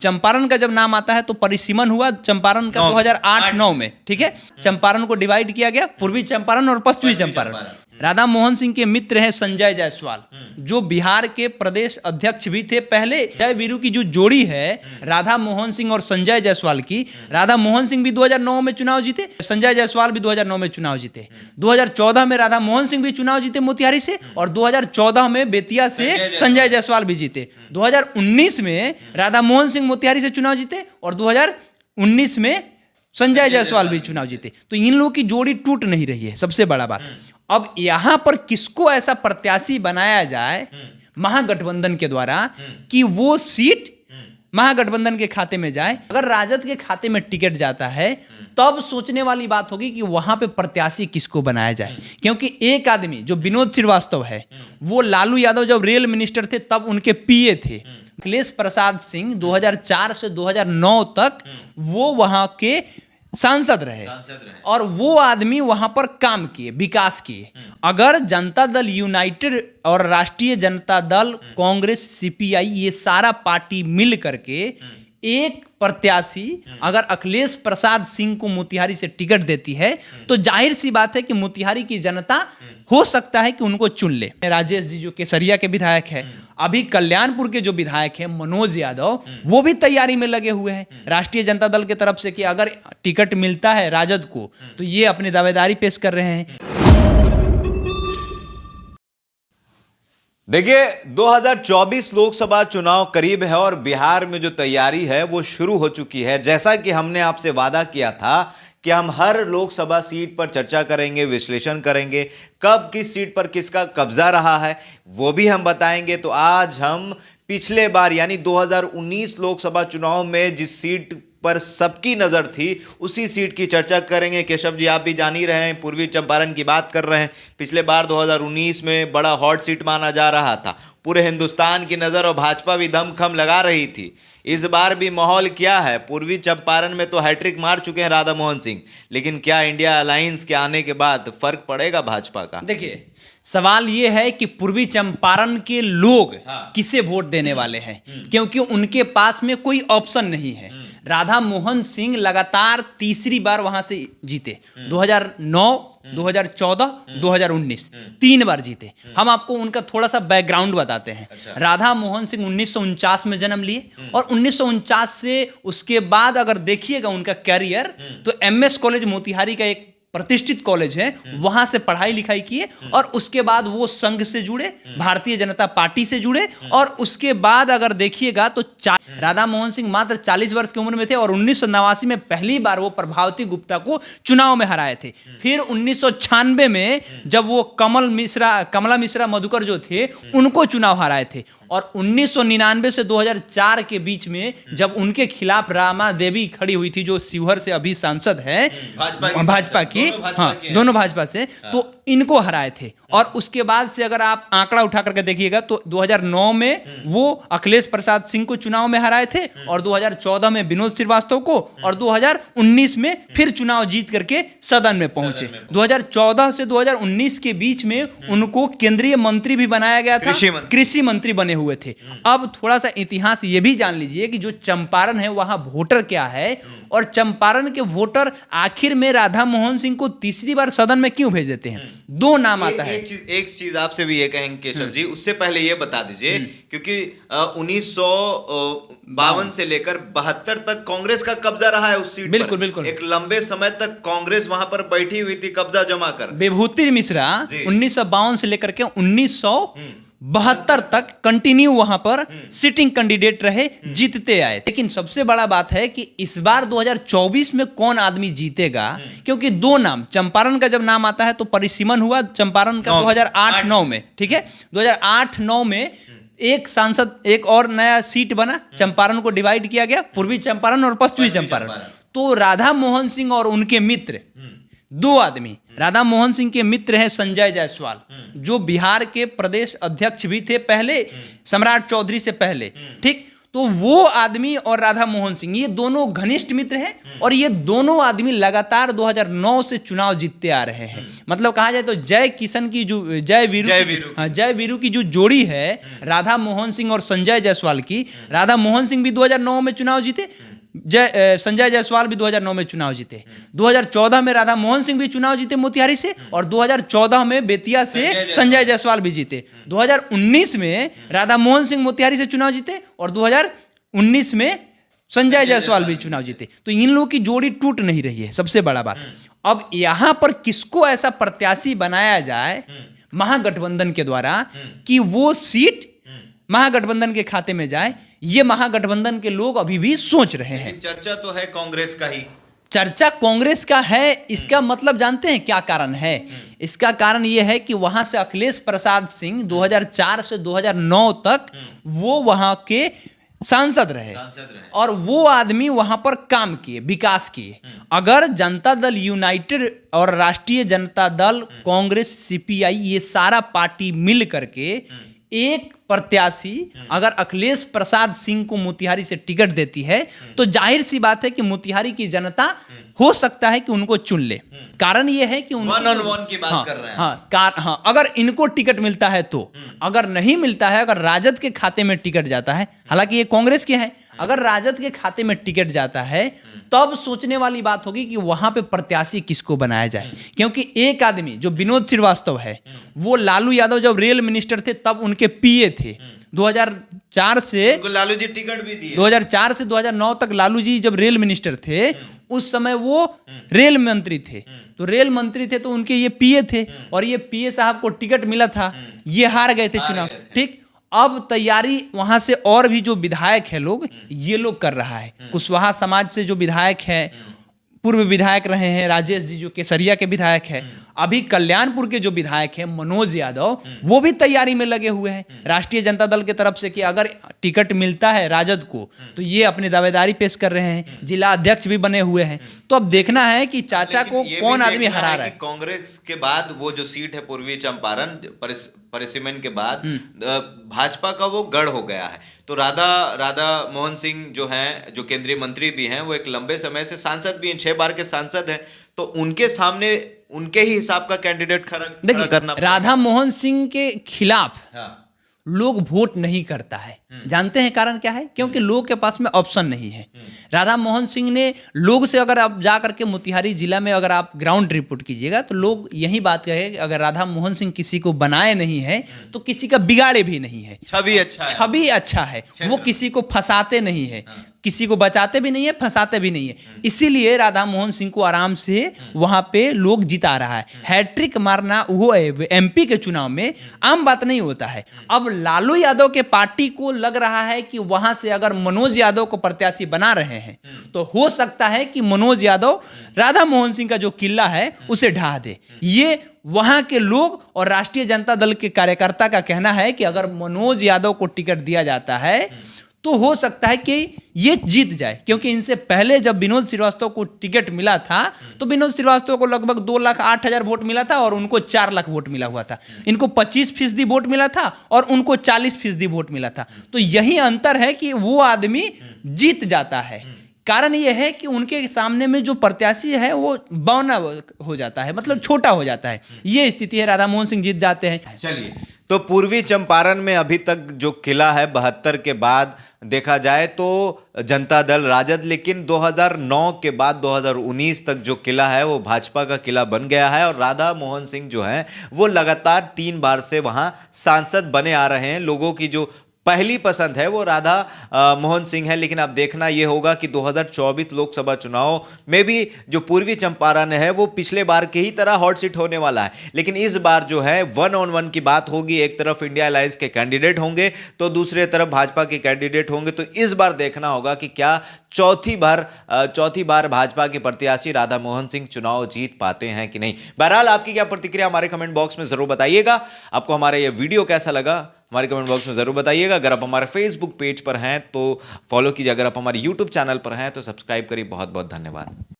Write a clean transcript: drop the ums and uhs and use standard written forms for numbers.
चंपारण का जब नाम आता है तो परिसीमन हुआ चंपारण का 2008-9 में, ठीक है। चंपारण को डिवाइड किया गया, पूर्वी चंपारण और पश्चिमी चंपारण। राधा मोहन सिंह के मित्र हैं संजय जायसवाल, जो बिहार के प्रदेश अध्यक्ष भी थे पहले। जय वीरू की जो जोड़ी है राधा मोहन सिंह और संजय जायसवाल की, राधा मोहन सिंह भी 2009 में चुनाव जीते, संजय जायसवाल भी 2009 में चुनाव जीते। 2014 में राधा मोहन सिंह भी चुनाव जीते मोतिहारी से, और 2014 में बेतिया से संजय जायसवाल भी जीते। 2019 में राधा मोहन सिंह मोतिहारी से चुनाव जीते और 2019 में संजय जायसवाल भी चुनाव जीते। तो इन लोगों की जोड़ी टूट नहीं रही है, सबसे बड़ा बात। अब यहां पर किसको ऐसा प्रत्याशी बनाया जाए महागठबंधन के द्वारा कि वो सीट महागठबंधन के खाते में जाए। अगर राजद के खाते में टिकट जाता है तब सोचने वाली बात होगी कि वहां पे प्रत्याशी किसको बनाया जाए, क्योंकि एक आदमी जो विनोद श्रीवास्तव है वो लालू यादव जब रेल मिनिस्टर थे तब उनके पीए थे। अखिलेश प्रसाद सिंह 2004 से 2009 तक वो वहां के सांसद रहे और वो आदमी वहां पर काम किए, विकास किए। अगर जनता दल यूनाइटेड और राष्ट्रीय जनता दल, कांग्रेस, सीपीआई, ये सारा पार्टी मिल करके एक प्रत्याशी अगर अखिलेश प्रसाद सिंह को मोतिहारी से टिकट देती है तो जाहिर सी बात है कि मोतिहारी की जनता हो सकता है कि उनको चुन ले। राजेश जी जो केसरिया के विधायक है, अभी कल्याणपुर के जो विधायक हैं मनोज यादव, वो भी तैयारी में लगे हुए हैं राष्ट्रीय जनता दल की तरफ से कि अगर टिकट मिलता है राजद को तो ये अपनी दावेदारी पेश कर रहे हैं। देखिए 2024 लोकसभा चुनाव करीब है और बिहार में जो तैयारी है वो शुरू हो चुकी है। जैसा कि हमने आपसे वादा किया था कि हम हर लोकसभा सीट पर चर्चा करेंगे, विश्लेषण करेंगे, कब किस सीट पर किसका कब्जा रहा है वो भी हम बताएंगे। तो आज हम पिछले बार यानी 2019 लोकसभा चुनाव में जिस सीट पर सबकी नजर थी उसी सीट की चर्चा करेंगे। केशव जी आप भी जान ही रहे हैं, पूर्वी चंपारण की बात कर रहे हैं। पिछले बार 2019 में बड़ा हॉट सीट माना जा रहा था, पूरे हिंदुस्तान की नज़र और भाजपा भी दमखम लगा रही थी। इस बार भी माहौल क्या है? पूर्वी चंपारण में तो हैट्रिक मार चुके हैं राधा मोहन सिंह, लेकिन क्या इंडिया अलायंस के आने के बाद फर्क पड़ेगा भाजपा का? देखिए सवाल यह है कि पूर्वी चंपारण के लोग किसे वोट देने वाले हैं, क्योंकि उनके पास में कोई ऑप्शन नहीं है। राधा मोहन सिंह लगातार तीसरी बार वहां से जीते, 2009, 2014, 2019 तीन बार जीते। हम आपको उनका थोड़ा सा बैकग्राउंड बताते हैं। राधा मोहन सिंह 1949 में जन्म लिए और 1949 से उसके बाद अगर देखिएगा उनका कैरियर तो एमएस कॉलेज मोतिहारी का एक प्रतिष्ठित कॉलेज है, वहां से पढ़ाई लिखाई किए और उसके बाद वो संघ से जुड़े, भारतीय जनता पार्टी से जुड़े और उसके बाद अगर देखिएगा तो राधा मोहन सिंह मात्र 40 वर्ष की उम्र में थे और 1989 में पहली बार वो प्रभावती गुप्ता को चुनाव में हराए थे। फिर 1996 में जब वो कमला मिश्रा मधुकर जो थे उनको चुनाव हराए थे और 1999 से 2004 के बीच में जब उनके खिलाफ रामा देवी खड़ी हुई थी जो शिवहर से अभी सांसद है भाजपा की, दोनों भाजपा से, तो इनको हराए थे। और उसके बाद से अगर आप आंकड़ा उठा करके देखिएगा तो 2009 में वो अखिलेश प्रसाद सिंह को चुनाव में हराए थे और 2014 में विनोद श्रीवास्तव को और 2019 में फिर चुनाव जीत करके सदन में पहुंचे। 2014 से 2019 के बीच में उनको केंद्रीय मंत्री भी बनाया गया था, कृषि मंत्री बने हुए थे। अब थोड़ा सा इतिहास ये भी जान लीजिए कि जो चंपारण है वहां वोटर क्या है और चंपारण के वोटर आखिर में राधा मोहन सिंह को तीसरी बार सदन में क्यों भेज देते हैं। दो नाम आता है। एक चीज आपसे भी ये कहेंगे केशव जी, उससे पहले ये बता दीजिए क्योंकि 1952 से लेकर 72 तक कांग्रेस का कब्जा रहा है उस सीट बिल्कुल पर। बिल्कुल एक लंबे समय तक कांग्रेस वहां पर बैठी हुई थी कब्जा जमा कर। विभूति मिश्रा 1952 से लेकर के 1972 तक कंटिन्यू वहां पर सिटिंग कैंडिडेट रहे, जीतते आए। लेकिन सबसे बड़ा बात है कि इस बार 2024 में कौन आदमी जीतेगा, क्योंकि दो नाम, चंपारण का जब नाम आता है तो परिसीमन हुआ चंपारण का 2008-9 में, ठीक है। 2008-9 में एक सांसद, एक और नया सीट बना, चंपारण को डिवाइड किया गया, पूर्वी चंपारण और पश्चिमी चंपारण। तो राधा मोहन सिंह और उनके मित्र दो आदमी, राधा मोहन सिंह के मित्र हैं संजय जायसवाल जो बिहार के प्रदेश अध्यक्ष भी थे पहले, सम्राट चौधरी से पहले, ठीक। तो वो आदमी और राधा मोहन सिंह ये दोनों घनिष्ठ मित्र हैं और ये दोनों आदमी लगातार 2009 से चुनाव जीतते आ रहे हैं। मतलब कहा जाए तो जय किशन की जो जय वीरू की जो जोड़ी है राधा मोहन सिंह और संजय जायसवाल की, राधा मोहन सिंह भी 2009 में चुनाव जीते, संजय जायसवाल भी 2009 में चुनाव जीते, 2014 में राधा मोहन सिंह भी चुनाव जीते मोतिहारी से और 2014 में बेतिया से संजय जायसवाल भी जीते। 2019 में राधा मोहन सिंह मोतिहारी से चुनाव जीते और 2019 में संजय जायसवाल भी चुनाव जीते। तो इन लोगों की जोड़ी टूट नहीं रही है, सबसे बड़ा बात। अब यहां पर किसको ऐसा प्रत्याशी बनाया जाए महागठबंधन के द्वारा कि वो सीट महागठबंधन के खाते में जाए, ये महागठबंधन के लोग अभी भी सोच रहे हैं। चर्चा तो है कांग्रेस का ही, चर्चा कांग्रेस का है। इसका मतलब जानते हैं क्या कारण है? इसका कारण यह है कि वहां से अखिलेश प्रसाद सिंह 2004 से 2009 तक वो वहां के सांसद रहे और वो आदमी वहां पर काम किए, विकास किए। अगर जनता दल यूनाइटेड और राष्ट्रीय जनता दल, कांग्रेस, सीपीआई ये सारा पार्टी मिल करके एक प्रत्याशी अगर अखिलेश प्रसाद सिंह को मोतिहारी से टिकट देती है तो जाहिर सी बात है कि मोतिहारी की जनता हो सकता है कि उनको चुन ले। कारण यह है कि वन ऑन वन की बात कर रहे हैं। अगर इनको टिकट मिलता है तो, अगर नहीं मिलता है, अगर राजद के खाते में टिकट जाता है, हालांकि ये कांग्रेस के हैं, अगर राजद के खाते में टिकट जाता है तब सोचने वाली बात होगी कि वहां पे प्रत्याशी किसको बनाया जाए। क्योंकि एक आदमी जो विनोद श्रीवास्तव है वो लालू यादव जब रेल मिनिस्टर थे तब उनके पीए थे। 2004 से लालू जी टिकट भी दिए। 2004 से 2009 तक लालू जी जब रेल मिनिस्टर थे उस समय वो रेल मंत्री थे। तो रेल मंत्री थे तो उनके ये पीए थे और ये पीए साहब को टिकट मिला था, ये हार गए थे चुनाव। ठीक, अब तैयारी वहां से और भी जो विधायक है लोग, ये लोग कर रहा है। कुशवाहा समाज से जो विधायक है, पूर्व विधायक रहे हैं राजेश जी जो केसरिया के विधायक हैं, अभी कल्याणपुर के जो विधायक हैं मनोज यादव, वो भी तैयारी में लगे हुए हैं राष्ट्रीय जनता दल की तरफ से कि अगर टिकट मिलता है राजद को तो ये अपनी दावेदारी पेश कर रहे हैं। जिला अध्यक्ष भी बने हुए हैं। तो अब देखना है कि चाचा को कौन आदमी हरा रहा है। कांग्रेस के बाद वो जो सीट है पूर्वी चंपारण परिसीमन के बाद भाजपा का वो गढ़ हो गया है। तो राधा मोहन सिंह जो हैं, जो केंद्रीय मंत्री भी हैं, वो एक लंबे समय से सांसद भी हैं, 6 बार के सांसद हैं। तो उनके सामने उनके ही हिसाब का कैंडिडेट खड़ा करना। राधा मोहन सिंह के खिलाफ लोग वोट नहीं करता है। जानते हैं कारण क्या है? क्योंकि लोग के पास में ऑप्शन नहीं है। राधा मोहन सिंह ने लोग से, अगर आप जा करके मोतिहारी जिला में अगर आप ग्राउंड रिपोर्ट कीजिएगा तो लोग यही बात कहे कि अगर राधा मोहन सिंह किसी को बनाए नहीं है तो किसी का बिगाड़े भी नहीं है। छवि अच्छा है, वो किसी को फंसाते नहीं है, किसी को बचाते भी नहीं है, फंसाते भी नहीं है। इसीलिए राधा मोहन सिंह को आराम से वहां पे लोग जिता रहा है। हैट्रिक मारना वो एमपी के चुनाव में आम बात नहीं होता है। अब लालू यादव के पार्टी को लग रहा है कि वहां से अगर मनोज यादव को प्रत्याशी बना रहे हैं तो हो सकता है कि मनोज यादव राधा मोहन सिंह का जो किला है उसे ढा दे। ये वहां के लोग और राष्ट्रीय जनता दल के कार्यकर्ता का कहना है कि अगर मनोज यादव को टिकट दिया जाता है तो हो सकता है कि ये जीत जाए। क्योंकि इनसे पहले जब विनोद श्रीवास्तव को टिकट मिला था तो विनोद श्रीवास्तव को लगभग 2,08,000 वोट मिला था और उनको 4 लाख वोट मिला हुआ था। इनको 25% वोट मिला था और उनको 40% वोट मिला था। तो यही अंतर है कि वो आदमी जीत जाता है। कारण यह है कि उनके सामने में जो प्रत्याशी है वो बौना हो जाता है, मतलब छोटा हो जाता है। ये स्थिति है, राधा मोहन सिंह जीत जाते हैं। चलिए, तो पूर्वी चंपारण में अभी तक जो किला है 72 के बाद देखा जाए तो जनता दल राजद, लेकिन 2009 के बाद 2019 तक जो किला है वो भाजपा का किला बन गया है और राधा मोहन सिंह जो हैं वो लगातार 3 बार से वहां सांसद बने आ रहे हैं। लोगों की जो पहली पसंद है वो राधा मोहन सिंह है। लेकिन अब देखना यह होगा कि 2024 लोकसभा चुनाव में भी जो पूर्वी चंपारण है वो पिछले बार के ही तरह हॉट सीट होने वाला है। लेकिन इस बार जो है 1 on 1 की बात होगी। एक तरफ इंडिया अलायंस के कैंडिडेट होंगे तो दूसरे तरफ भाजपा के कैंडिडेट होंगे। तो इस बार देखना होगा कि क्या चौथी बार भाजपा के प्रत्याशी राधा मोहन सिंह चुनाव जीत पाते हैं कि नहीं। बहरहाल आपकी क्या प्रतिक्रिया हमारे कमेंट बॉक्स में जरूर बताइएगा। आपको हमारा यह वीडियो कैसा लगा हमारे कमेंट बॉक्स में जरूर बताइएगा। अगर आप हमारे फेसबुक पेज पर हैं तो फॉलो कीजिए, अगर आप हमारे यूट्यूब चैनल पर हैं तो सब्सक्राइब करिए। बहुत बहुत धन्यवाद।